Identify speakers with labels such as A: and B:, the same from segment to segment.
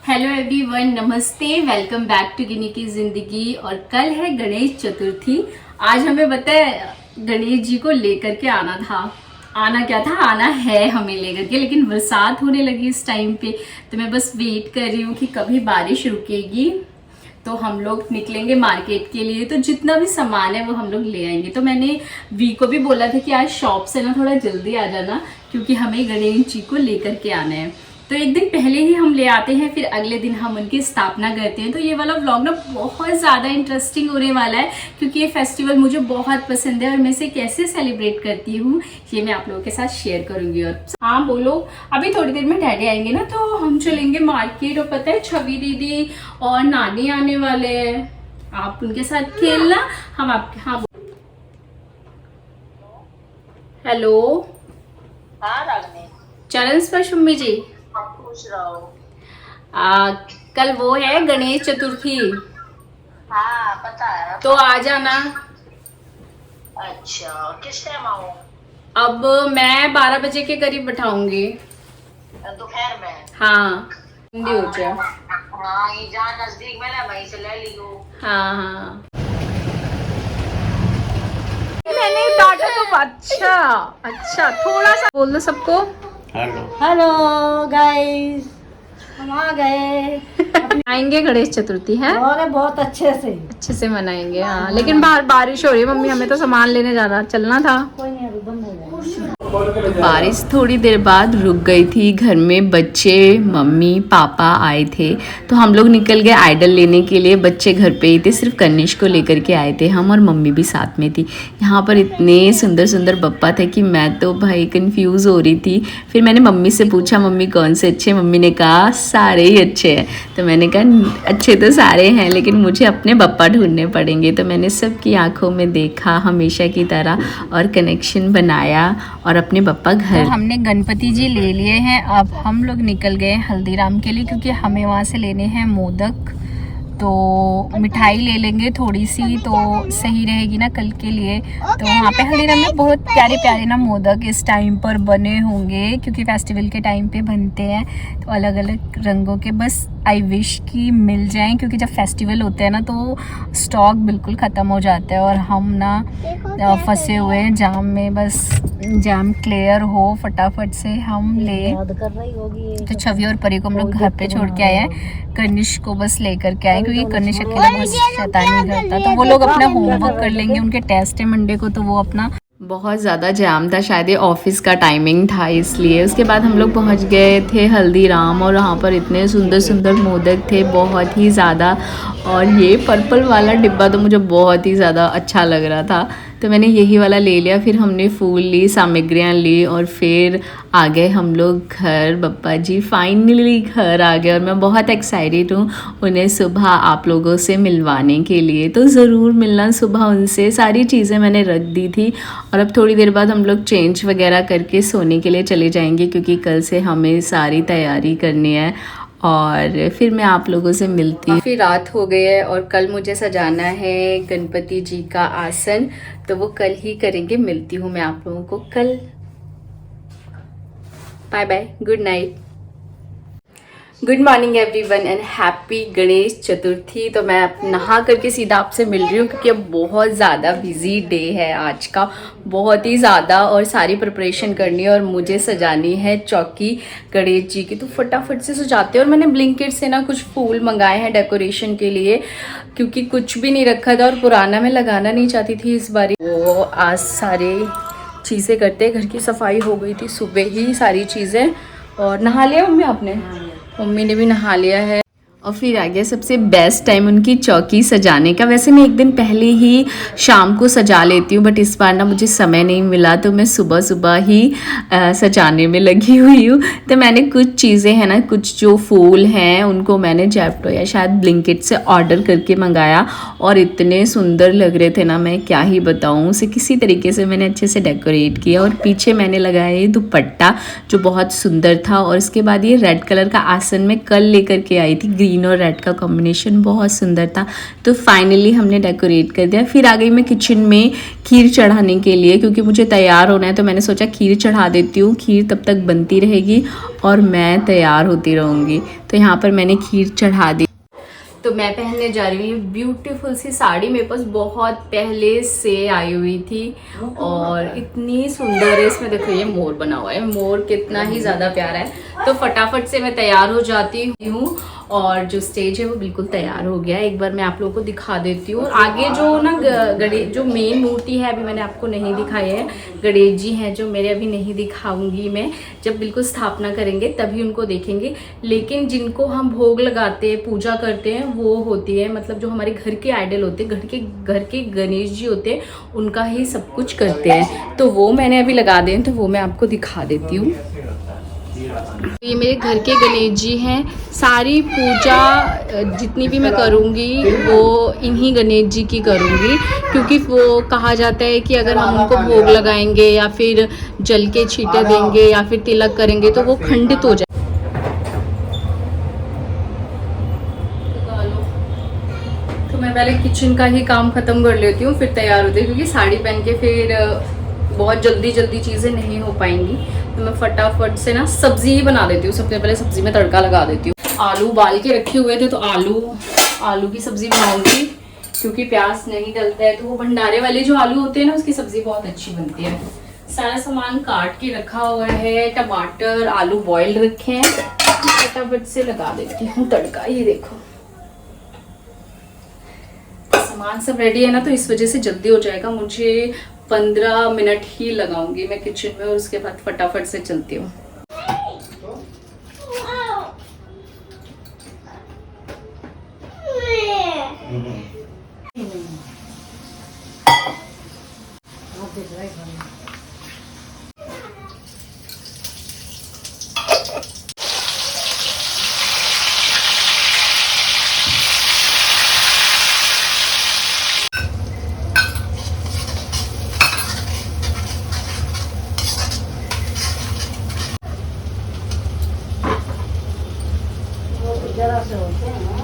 A: Hello everyone, नमस्ते। Welcome back to गिनी की जिंदगी। और कल है गणेश चतुर्थी। आज हमें बताए गणेश जी को लेकर के आना था। आना क्या था, आना है हमें लेकर के, लेकिन बरसात होने लगी इस टाइम पे। तो मैं बस वेट कर रही हूँ कि कभी बारिश रुकेगी तो हम लोग निकलेंगे मार्केट के लिए। तो जितना भी सामान है वो हम लोग ले आएंगे। तो मैंने वी को भी बोला था कि आज शॉप से ना थोड़ा जल्दी आ जाना, क्योंकि हमें गणेश जी को लेकर के आना है। तो एक दिन पहले ही हम ले आते हैं, फिर अगले दिन हम उनकी स्थापना करते हैं। तो ये वाला व्लॉग ना बहुत ज़्यादा इंटरेस्टिंग होने वाला है, क्योंकि ये फेस्टिवल मुझे बहुत पसंद है और मैं इसे कैसे सेलिब्रेट करती हूँ ये मैं आप लोगों के साथ शेयर करूंगी। और हाँ बोलो, अभी थोड़ी देर में डैडी आएंगे ना, तो हम चलेंगे मार्केट। और पता है छवि दीदी और नानी आने वाले हैं, आप उनके साथ खेलना। हम आपके हाँ। हेलो,
B: हाँ रागनी,
A: चरण स्पर्श मम्मी जी।
B: खुश रहो।
A: कल वो है गणेश चतुर्थी,
B: हाँ पता है।
A: तो आ जाना।
B: अच्छा, किस टाइम आऊँ?
A: अब मैं 12 बजे के करीब बैठाऊंगी।
B: दोपहर में?
A: हाँ, हिंदी हो जाए।
B: हाँ, ये जहाँ नजदीक में ना वहीं से ले लियो।
A: हाँ हाँ, मैंने डाटा तो अच्छा अच्छा थोड़ा सा बोल दो सबको।
C: हेलो
D: हेलो गाइस, हम आ गए।
A: आएंगे गणेश चतुर्थी है,
D: और बहुत अच्छे से
A: मनाएंगे। हाँ, लेकिन बाहर बारिश हो रही है मम्मी, हमें तो सामान लेने जाना चलना था।
D: कोई नहीं, अभी बंद हो जाएगा।
A: बारिश थोड़ी देर बाद रुक गई थी। घर में बच्चे, मम्मी पापा आए थे, तो हम लोग निकल गए आइडल लेने के लिए। बच्चे घर पे ही थे, सिर्फ कनिष्क को लेकर के आए थे हम, और मम्मी भी साथ में थी। यहाँ पर इतने सुंदर सुंदर बप्पा थे कि मैं तो भाई कंफ्यूज हो रही थी। फिर मैंने मम्मी से पूछा, मम्मी कौन से अच्छे? मम्मी ने कहा सारे ही अच्छे हैं। तो मैंने कहा अच्छे तो सारे हैं, लेकिन मुझे अपने बप्पा ढूंढने पड़ेंगे। तो मैंने सबकी आंखों में देखा हमेशा की तरह, और कनेक्शन बनाया और अपने बप्पा घर। तो हमने गणपति जी ले लिए हैं। अब हम लोग निकल गए हल्दीराम के लिए, क्योंकि हमें वहाँ से लेने हैं मोदक। तो मिठाई ले लेंगे थोड़ी सी, तो सही रहेगी ना कल के लिए। तो वहाँ पे हल्दीराम में बहुत प्यारे प्यारे ना मोदक इस टाइम पर बने होंगे, क्योंकि फेस्टिवल के टाइम पे बनते हैं। तो अलग अलग रंगों के, बस आई विश की मिल जाएं, क्योंकि जब फेस्टिवल होते हैं ना तो स्टॉक बिल्कुल ख़त्म हो जाता है। और हम ना फंसे हुए हैं जाम में, बस जाम क्लियर हो फटाफट से हम ले।
D: याद कर रही होगी।
A: तो छवि और परी को हम लोग घर पे छोड़ के आए हैं। कनिष्क को बस लेकर के आए, क्योंकि कनिष्क अकेला बहुत शैतानी करता। तो वो लोग अपना होमवर्क कर लेंगे, उनके टेस्ट है मंडे को, तो वो अपना। बहुत ज़्यादा जाम था, शायद ये ऑफिस का टाइमिंग था इसलिए। उसके बाद हम लोग पहुंच गए थे हल्दीराम, और वहाँ पर इतने सुंदर सुंदर मोदक थे, बहुत ही ज़्यादा। और ये पर्पल वाला डिब्बा तो मुझे बहुत ही ज़्यादा अच्छा लग रहा था, तो मैंने यही वाला ले लिया। फिर हमने फूल ली, सामग्रियाँ ली, और फिर आ गए हम लोग घर। बप्पा जी फाइनली घर आ गए, और मैं बहुत एक्साइटेड हूँ उन्हें सुबह आप लोगों से मिलवाने के लिए। तो ज़रूर मिलना सुबह उनसे। सारी चीज़ें मैंने रख दी थी, और अब थोड़ी देर बाद हम लोग चेंज वगैरह करके सोने के लिए चले जाएंगे, क्योंकि कल से हमें सारी तैयारी करनी है। और फिर मैं आप लोगों से मिलती हूँ। फिर रात हो गई है, और कल मुझे सजाना है गणपति जी का आसन, तो वो कल ही करेंगे। मिलती हूँ मैं आप लोगों को कल। Bye bye, good night. Good morning everyone and happy Ganesh Chaturthi. तो मैं नहा करके सीधा आपसे मिल रही हूँ, क्योंकि अब बहुत ज़्यादा बिजी डे है आज का, बहुत ही ज़्यादा। और सारी प्रिपरेशन करनी है, और मुझे सजानी है चौकी गणेश जी की। तो फटाफट से सजाते हैं। और मैंने ब्लिंकिट से ना कुछ फूल मंगाए हैं डेकोरेशन के लिए, क्योंकि कुछ भी नहीं रखा था, और पुराना मैं लगाना नहीं चाहती थी इस बारी। वो आज सारी चीज़ें करते, घर की सफाई हो गई थी सुबह ही सारी चीज़ें। और नहा लिया मम्मी आपने? मम्मी ने भी नहा लिया है। और फिर आ गया सबसे बेस्ट टाइम उनकी चौकी सजाने का। वैसे मैं एक दिन पहले ही शाम को सजा लेती हूँ, बट इस बार ना मुझे समय नहीं मिला, तो मैं सुबह सुबह ही सजाने में लगी हुई हूँ। तो मैंने कुछ चीज़ें हैं ना, कुछ जो फूल हैं उनको मैंने जेप्टो या शायद ब्लिंकिट से ऑर्डर करके मंगाया, और इतने सुंदर लग रहे थे ना, मैं क्या ही बताऊँ। उसे किसी तरीके से मैंने अच्छे से डेकोरेट किया। और पीछे मैंने लगाया ये दुपट्टा जो बहुत सुंदर था। और इसके बाद ये रेड कलर का आसन में कल लेकर के आई थी, ग्रीन ग्रीन और रेड का कॉम्बिनेशन बहुत सुंदर था। तो फाइनली हमने डेकोरेट कर दिया। फिर आ गई मैं किचन में खीर चढ़ाने के लिए, क्योंकि मुझे तैयार होना है। तो मैंने सोचा खीर चढ़ा देती हूँ, खीर तब तक बनती रहेगी और मैं तैयार होती रहूँगी। तो यहाँ पर मैंने खीर चढ़ा दी। तो मैं पहनने जा रही हूँ ब्यूटीफुल सी साड़ी, मेरे पास बहुत पहले से आई हुई थी और इतनी सुंदर है। इसमें देखो ये मोर बना हुआ है, मोर कितना ही ज़्यादा प्यारा है। तो फटाफट से मैं तैयार हो जाती हूँ और जो स्टेज है वो बिल्कुल तैयार हो गया है। एक बार मैं आप लोगों को दिखा देती हूँ। आगे जो ना गणेश जो मेन मूर्ति है अभी मैंने आपको नहीं दिखाई है, गणेश जी हैं जो मेरे, अभी नहीं दिखाऊंगी मैं। जब बिल्कुल स्थापना करेंगे तभी उनको देखेंगे। लेकिन जिनको हम भोग लगाते हैं, पूजा करते हैं, वो होती है मतलब जो हमारे घर के आइडल होते हैं, घर के गणेश जी होते हैं, उनका ही सब कुछ करते हैं। तो वो मैंने अभी लगा दें, तो वो मैं आपको दिखा देती हूँ। ये मेरे घर के गणेश जी हैं। सारी पूजा जितनी भी मैं करूँगी वो इन्हीं गणेश जी की करूँगी, क्योंकि वो कहा जाता है कि अगर हम उनको भोग लगाएंगे या फिर जल के छींटे देंगे या फिर तिलक करेंगे तो वो खंडित हो जाए। तो मैं पहले किचन का ही काम खत्म कर लेती हूँ, फिर तैयार होती हूँ, क्योंकि साड़ी पहन के फिर बहुत जल्दी चीज़ें नहीं हो पाएंगी। तो मैं फटाफट से ना सब्जी ही बना देती हूँ। सबसे पहले सब्जी में तड़का लगा देती हूँ। आलू उबाल के रखे हुए थे तो आलू की सब्जी बनाऊंगी, क्योंकि प्याज नहीं डलता है। तो वो भंडारे वाले जो आलू होते हैं ना, उसकी सब्जी बहुत अच्छी बनती है। सारा सामान काट के रखा हुआ है, टमाटर आलू बॉइल्ड रखे हैं। फटाफट से लगा देती हूँ तड़का। ये देखो सामान सब रेडी है ना, तो इस वजह से जल्दी हो जाएगा। मुझे 15 मिनट ही लगाऊंगी मैं किचन में और उसके बाद फटाफट से चलती हूँ।
D: जरा से होते हैं ना।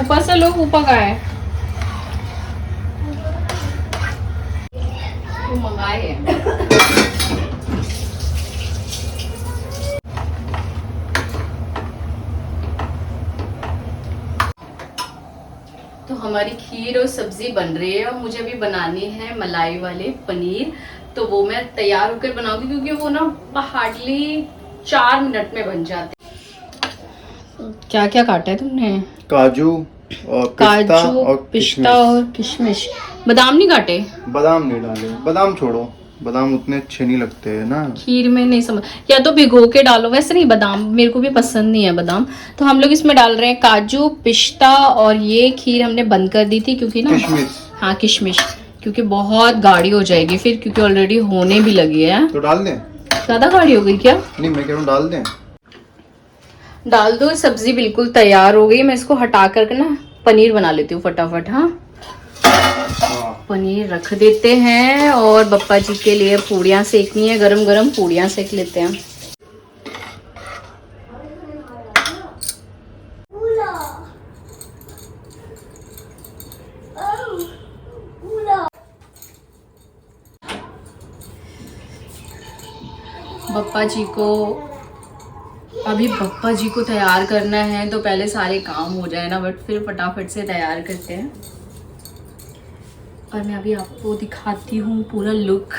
A: ऊपर से लो, ऊपर का है वो मंगाए है। तो हमारी खीर और सब्जी बन रही है और मुझे अभी बनानी है मलाई वाले पनीर। तो वो मैं तैयार होकर बनाऊंगी, क्योंकि वो ना हार्डली 4 मिनट में बन जाते। क्या क्या काटा है तुमने?
C: काजू और
A: पिस्ता और किशमिश। बादाम नहीं काटे?
C: बादाम नहीं डाले, बादाम छोड़ो, बादाम उतने अच्छे नहीं लगते हैं ना
A: खीर में। नहीं समझ, या तो भिगो के डालो। वैसे नहीं, बादाम मेरे को भी पसंद नहीं है बादाम। तो हम लोग इसमें डाल रहे हैं काजू पिस्ता, और ये खीर हमने बंद कर दी थी क्योंकि ना
C: किशमिश।
A: हाँ किशमिश, क्योंकि बहुत गाढ़ी हो जाएगी फिर, क्योंकि ऑलरेडी होने भी लगी है।
C: तो डाल दें?
A: ज्यादा गाढ़ी हो गई क्या?
C: नहीं, मैं कह रहा हूँ डाल दें।
A: डाल दो। सब्जी बिल्कुल तैयार हो गई। मैं इसको हटा करके ना पनीर बना लेती हूँ फटाफट। हाँ, पनीर रख देते हैं और बप्पा जी के लिए पूड़ियाँ सेकनी है। गरम गरम पूड़ियाँ सेक लेते हैं। बप्पा जी को तैयार करना है, तो पहले सारे काम हो जाए ना, बट फिर फटाफट से तैयार करते हैं। और मैं अभी आपको दिखाती हूँ पूरा लुक।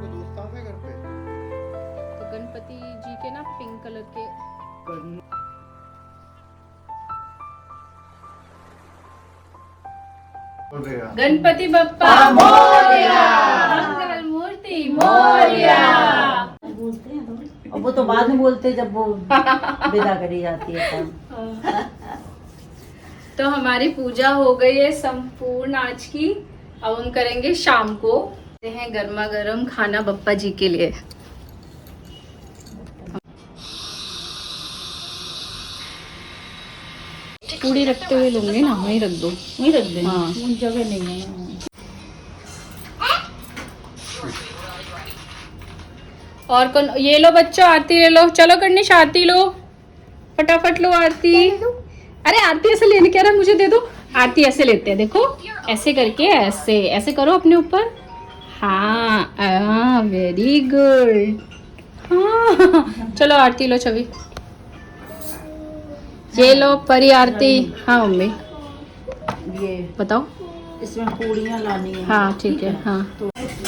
C: दोस्त आ गए घर पे।
A: तो गणपति जी के ना पिंक कलर के
C: बोल गया।
A: गणपति बप्पा मोरया, मंगल मूर्ति मोरया।
D: बोलते हैं थोड़ी, और वो तो बाद में बोलते हैं जब वो विदा करी जाती है तब।
A: तो हमारी पूजा हो गई है संपूर्ण आज की। अब हम करेंगे शाम को हैं गर्मा गर्म खाना बप्पा जी के लिए। पूड़ी रखते हुए लूंगे ना, वहीं रख दो।
D: वहीं रख दें,
A: हाँ।
D: उन जगह नहीं है।
A: और कौन, ये लो बच्चों आरती ले लो, चलो करनी आरती लो, फटाफट लो आरती। अरे आरती ऐसे लेने क्या रहा, मुझे दे दो। आरती ऐसे लेते हैं, देखो ऐसे करके, ऐसे ऐसे करो अपने ऊपर। हाँ वेरी गुड। हाँ चलो आरती लो छवि, ये लो परी आरती। हाँ मम्मी
D: ये
A: बताओ।
D: इसमें पूड़ियाँ लानी है।
A: हाँ ठीक है, हाँ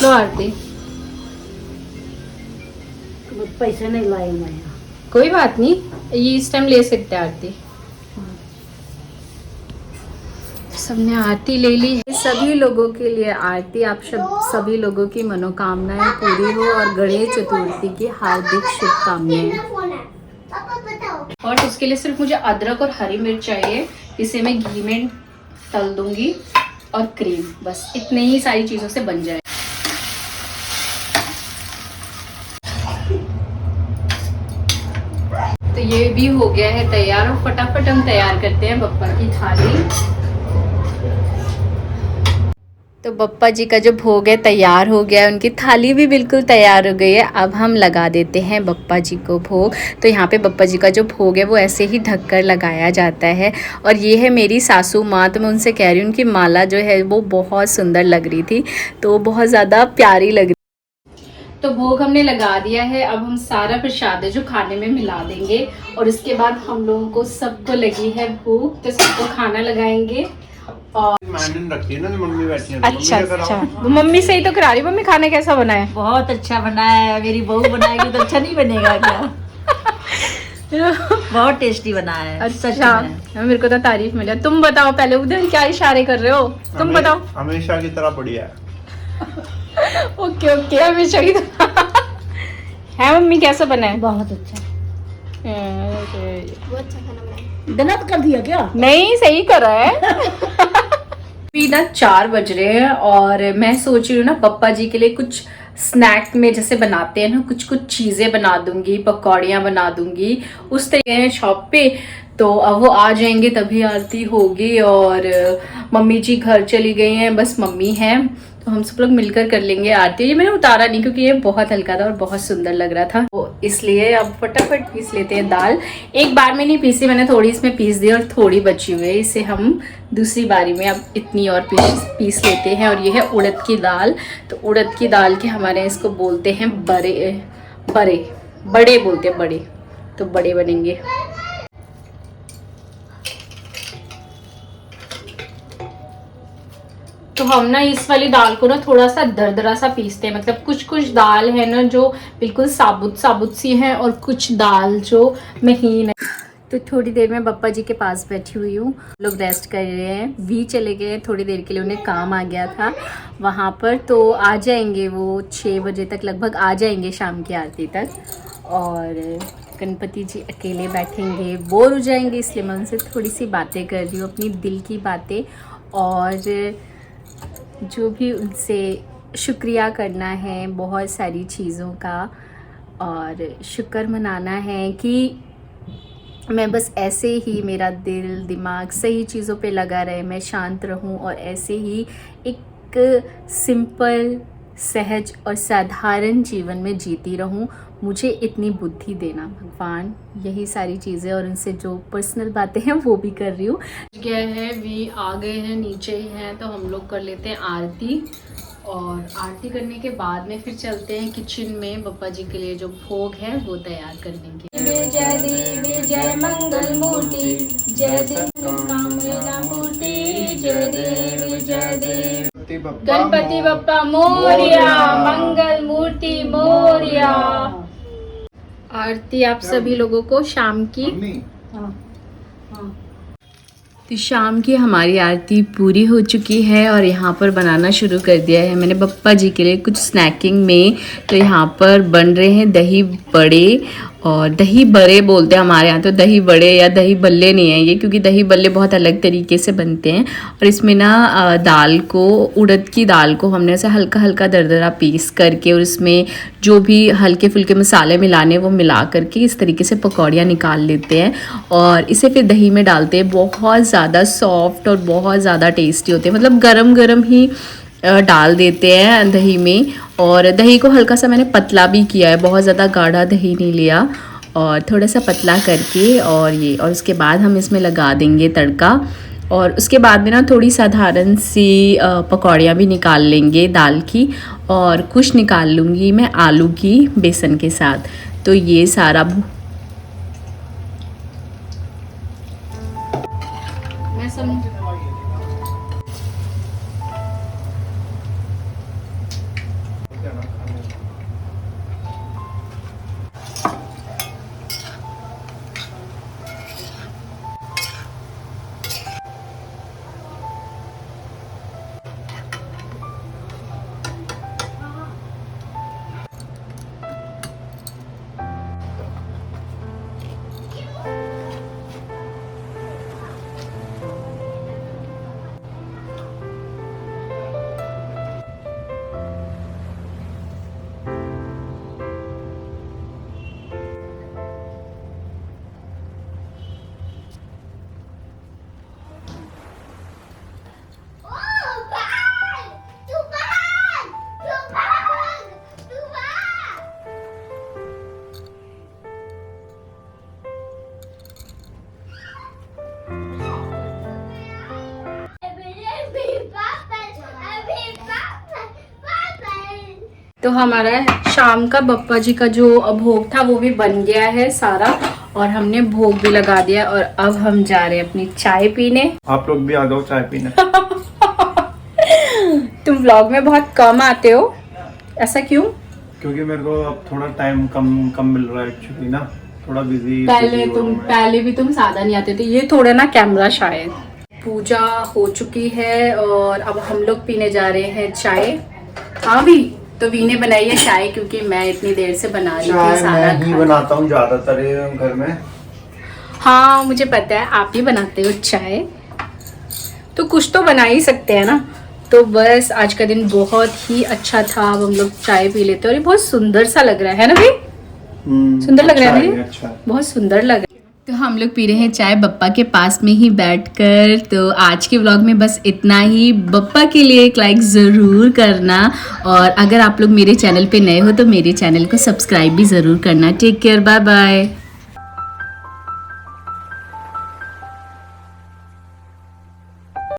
A: लो आरती।
D: तो पैसे नहीं लाए मैं यहाँ।
A: कोई बात नहीं, ये इस टाइम ले सकते हैं आरती। सबने आरती ले ली है। सभी लोगों के लिए आरती। आप सभी लोगों की मनोकामनाएं पूरी हो और गणेश चतुर्थी की हार्दिक शुभकामनाएं। और इसके लिए सिर्फ मुझे अदरक और हरी मिर्च चाहिए, इसे मैं घी में तल दूंगी और क्रीम, बस इतने ही सारी चीजों से बन जाए। तो ये भी हो गया है तैयार और फटाफट हम तैयार करते हैं बप्पा की थाली। तो बप्पा जी का जो भोग है तैयार हो गया है, उनकी थाली भी बिल्कुल तैयार हो गई है। अब हम लगा देते हैं बप्पा जी को भोग। तो यहाँ पे बप्पा जी का जो भोग है वो ऐसे ही ढककर लगाया जाता है। और ये है मेरी सासू माँ, तो मैं उनसे कह रही हूँ उनकी माला जो है वो बहुत सुंदर लग रही थी, तो बहुत ज़्यादा प्यारी लग रही। तो भोग हमने लगा दिया है। अब हम सारा प्रसाद है जो खाने में मिला देंगे और इसके बाद हम लोगों को सबको लगी है भूख, तो सबको खाना लगाएंगे। और
C: मैंने रखी है ना, मम्मी बैठी है।
A: अच्छा अच्छा, मम्मी से ही तो करा रही। मम्मी खाने कैसा बना है?
D: बहुत अच्छा बना है। मेरी बहू बनाएगी तो अच्छा नहीं बनेगा क्या? बहुत टेस्टी बना है।
A: अच्छा, मेरे को तो तारीफ मिला। तुम बताओ पहले, उधर क्या इशारे कर रहे हो? तुम बताओ।
C: हमेशा की तरह बढ़िया है।
A: ओके ओके, हमेशा की तरह है। मम्मी कैसा बना है?
D: बहुत अच्छा। गलत कर दिया क्या?
A: नहीं सही करा है। अभी ना 4 बज रहे हैं और मैं सोच रही हूँ ना पप्पा जी के लिए कुछ स्नैक में जैसे बनाते हैं ना, कुछ कुछ चीजें बना दूंगी, पकौड़ियाँ बना दूंगी उस तरीके हैं शॉप पे। तो अब वो आ जाएंगे तभी आरती होगी। और मम्मी जी घर चली गई हैं, बस मम्मी हैं, तो हम सब लोग मिलकर कर लेंगे आरती। ये मैंने उतारा नहीं क्योंकि ये बहुत हल्का था और बहुत सुंदर लग रहा था, तो इसलिए अब फटाफट पीस लेते हैं दाल। एक बार में नहीं पीसी मैंने, थोड़ी इसमें पीस दी और थोड़ी बची हुई है, इसे हम दूसरी बारी में अब इतनी और पीस लेते हैं। और ये है उड़द की दाल। तो उड़द की दाल के हमारे यहाँ इसको बोलते हैं बड़े बोलते हैं, बड़े, तो बड़े बनेंगे। तो हम ना इस वाली दाल को ना थोड़ा सा दरदरा सा पीसते हैं, मतलब कुछ कुछ दाल है ना जो बिल्कुल साबुत साबुत सी है और कुछ दाल जो महीन है। तो थोड़ी देर में बप्पा जी के पास बैठी हुई हूँ, लोग रेस्ट कर रहे हैं। वी चले गए थोड़ी देर के लिए, उन्हें काम आ गया था वहाँ पर, तो आ जाएंगे वो 6 बजे तक लगभग आ जाएंगे शाम की आरती तक। और गणपति जी अकेले बैठेंगे, बोर हो जाएंगे, इसलिए मैं उनसे थोड़ी सी बातें कर रही हूँ, अपनी दिल की बातें, और जो भी उनसे शुक्रिया करना है बहुत सारी चीज़ों का, और शुक्र मनाना है कि मैं बस ऐसे ही मेरा दिल दिमाग सही चीज़ों पे लगा रहे, मैं शांत रहूं और ऐसे ही एक सिंपल सहज और साधारण जीवन में जीती रहूं। मुझे इतनी बुद्धि देना भगवान, यही सारी चीज़ें, और उनसे जो पर्सनल बातें हैं वो भी कर रही हूँ। गया है, वी आ गए हैं, नीचे ही हैं, तो हम लोग कर लेते हैं आरती। और आरती करने के बाद में फिर चलते हैं किचन में, बप्पा जी के लिए जो भोग है वो तैयार करने के। जय देवी जय मंगल मूर्ति, जय देवी कामना मूर्ति, जय देवी जय देवी। गणपति बप्पा मोरया, मंगल मूर्ति मोरया। आरती आप सभी लोगों को शाम की।
D: हाँ हाँ
A: तो शाम की हमारी आरती पूरी हो चुकी है और यहाँ पर बनाना शुरू कर दिया है मैंने बप्पा जी के लिए कुछ स्नैकिंग में। तो यहाँ पर बन रहे हैं दही बड़े, और दही बड़े बोलते हैं हमारे यहाँ, तो दही बड़े या दही बल्ले नहीं है ये, क्योंकि दही बल्ले बहुत अलग तरीके से बनते हैं। और इसमें ना दाल को, उड़द की दाल को हमने ऐसे हल्का हल्का दरदरा पीस करके और इसमें जो भी हल्के फुल्के मसाले मिलाने वो मिला करके इस तरीके से पकौड़ियाँ निकाल लेते हैं और इसे फिर दही में डालते हैं। बहुत ज़्यादा सॉफ्ट और बहुत ज़्यादा टेस्टी होते हैं, मतलब गरम गरम ही डाल देते हैं दही में। और दही को हल्का सा मैंने पतला भी किया है, बहुत ज़्यादा गाढ़ा दही नहीं लिया, और थोड़ा सा पतला करके और उसके बाद हम इसमें लगा देंगे तड़का। और उसके बाद में ना थोड़ी साधारण सी पकौड़ियाँ भी निकाल लेंगे दाल की, और कुछ निकाल लूँगी मैं आलू की बेसन के साथ। तो ये सारा मैं समझ तो हमारा शाम का बप्पा जी का जो भोग था वो भी बन गया है सारा, और हमने भोग भी लगा दिया। और अब हम जा रहे हैं अपनी चाय पीने।
C: आप लोग भी आ जाओ चाय पीने।
A: तुम व्लॉग में बहुत कम आते हो, ऐसा क्यों?
C: क्योंकि मेरे को अब थोड़ा टाइम कम मिल रहा है एक्चुअली ना, थोड़ा बिजी।
A: पहले भी तुम ज्यादा नहीं आते थे, ये थोड़ा ना कैमरा शायद। पूजा हो चुकी है और अब हम लोग पीने जा रहे हैं चाय। हाँ भी तो वी ने बनाई है चाय, क्योंकि मैं इतनी देर से बना रही थी सारा।
C: मैं ही बनाता हूँ ज्यादातर घर में।
A: हाँ मुझे पता है आप ही बनाते हो चाय, तो कुछ तो बना ही सकते हैं ना। तो बस आज का दिन बहुत ही अच्छा था। अब हम लोग चाय पी लेते हैं और ये बहुत सुंदर सा लग रहा है ना भाई? सुंदर लग रहा है भाई,
C: अच्छा।
A: बहुत सुंदर लग रहा है। तो हम लोग पी रहे हैं चाय बप्पा के पास में ही बैठकर। तो आज के व्लॉग में बस इतना ही। बप्पा के लिए एक लाइक ज़रूर करना, और अगर आप लोग मेरे चैनल पे नए हो तो मेरे चैनल को सब्सक्राइब भी ज़रूर करना। Take care, bye bye.